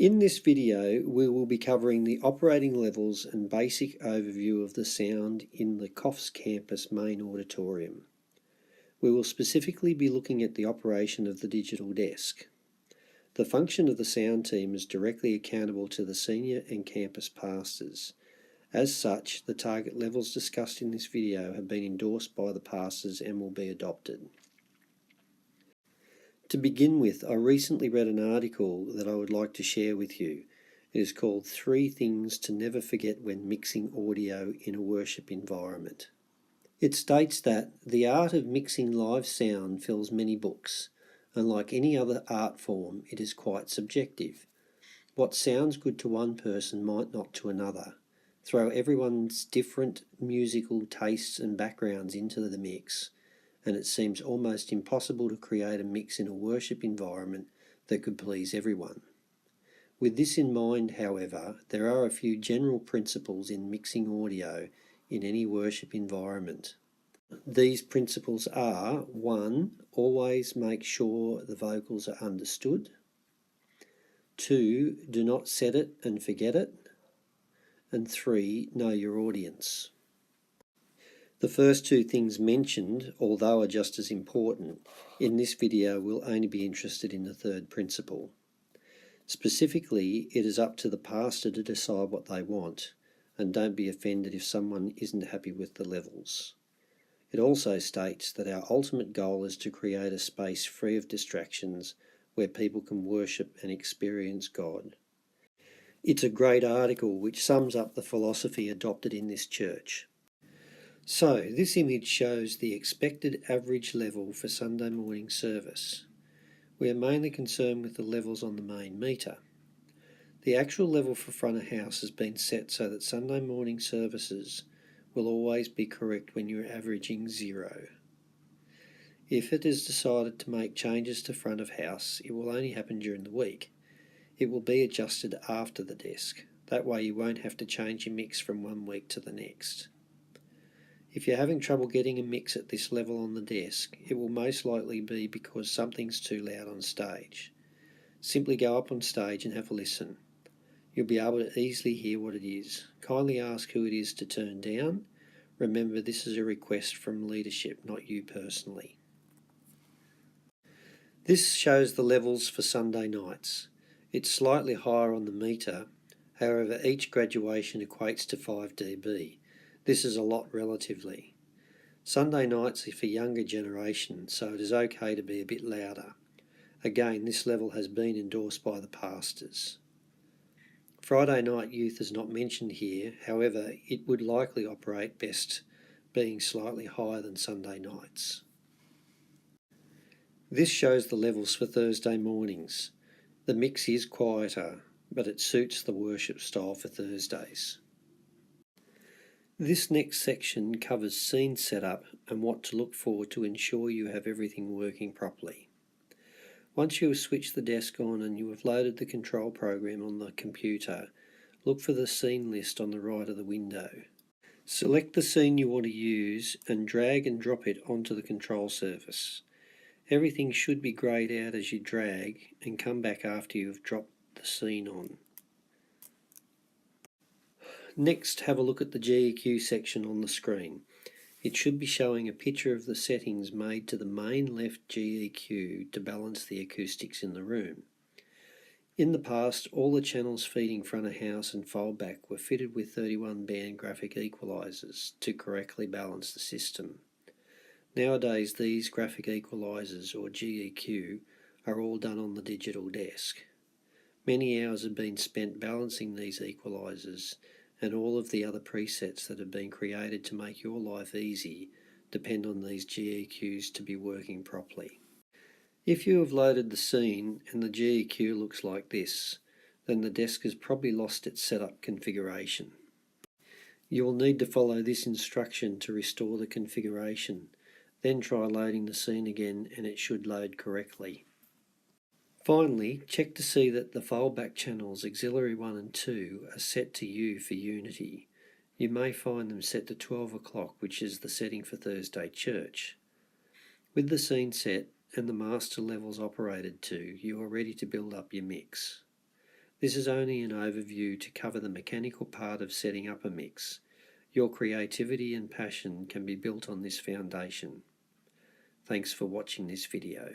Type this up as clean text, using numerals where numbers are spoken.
In this video, we will be covering the operating levels and basic overview of the sound in the Coffs campus main auditorium. We will specifically be looking at the operation of the digital desk. The function of the sound team is directly accountable to the senior and campus pastors. As such, the target levels discussed in this video have been endorsed by the pastors and will be adopted. To begin with, I recently read an article that I would like to share with you. It is called 3 Things to Never Forget When Mixing Audio in a Worship Environment. It states that the art of mixing live sound fills many books, and like any other art form, it is quite subjective. What sounds good to one person might not to another. Throw everyone's different musical tastes and backgrounds into the mix, and it seems almost impossible to create a mix in a worship environment that could please everyone. With this in mind, however, there are a few general principles in mixing audio in any worship environment. These principles are: 1. Always make sure the vocals are understood. 2. Do not set it and forget it. And 3. Know your audience. The first 2 things mentioned, although are just as important, in this video we'll only be interested in the third principle. Specifically, it is up to the pastor to decide what they want, and don't be offended if someone isn't happy with the levels. It also states that our ultimate goal is to create a space free of distractions where people can worship and experience God. It's a great article which sums up the philosophy adopted in this church. So, this image shows the expected average level for Sunday morning service. We are mainly concerned with the levels on the main meter. The actual level for front of house has been set so that Sunday morning services will always be correct when you're averaging 0. If it is decided to make changes to front of house, it will only happen during the week. It will be adjusted after the desk. That way you won't have to change your mix from one week to the next. If you're having trouble getting a mix at this level on the desk, it will most likely be because something's too loud on stage. Simply go up on stage and have a listen. You'll be able to easily hear what it is. Kindly ask who it is to turn down. Remember, this is a request from leadership, not you personally. This shows the levels for Sunday nights. It's slightly higher on the meter, however each graduation equates to 5 dB. This is a lot relatively. Sunday nights are for younger generation, so it is okay to be a bit louder. Again, this level has been endorsed by the pastors. Friday night youth is not mentioned here, however it would likely operate best being slightly higher than Sunday nights. This shows the levels for Thursday mornings. The mix is quieter, but it suits the worship style for Thursdays. This next section covers scene setup and what to look for to ensure you have everything working properly. Once you have switched the desk on and you have loaded the control program on the computer, look for the scene list on the right of the window. Select the scene you want to use and drag and drop it onto the control surface. Everything should be greyed out as you drag and come back after you have dropped the scene on. Next, have a look at the GEQ section on the screen. It should be showing a picture of the settings made to the main left GEQ to balance the acoustics in the room. In the past, all the channels feeding front of house and foldback were fitted with 31 band graphic equalizers to correctly balance the system. Nowadays, these graphic equalizers, or GEQ, are all done on the digital desk. Many hours have been spent balancing these equalizers, and all of the other presets that have been created to make your life easy depend on these GEQs to be working properly. If you have loaded the scene and the GEQ looks like this, then the desk has probably lost its setup configuration. You will need to follow this instruction to restore the configuration, then try loading the scene again and it should load correctly. Finally, check to see that the foldback channels auxiliary 1 and 2 are set to U for unity. You may find them set to 12 o'clock, which is the setting for Thursday church. With the scene set and the master levels operated to, you are ready to build up your mix. This is only an overview to cover the mechanical part of setting up a mix. Your creativity and passion can be built on this foundation. Thanks for watching this video.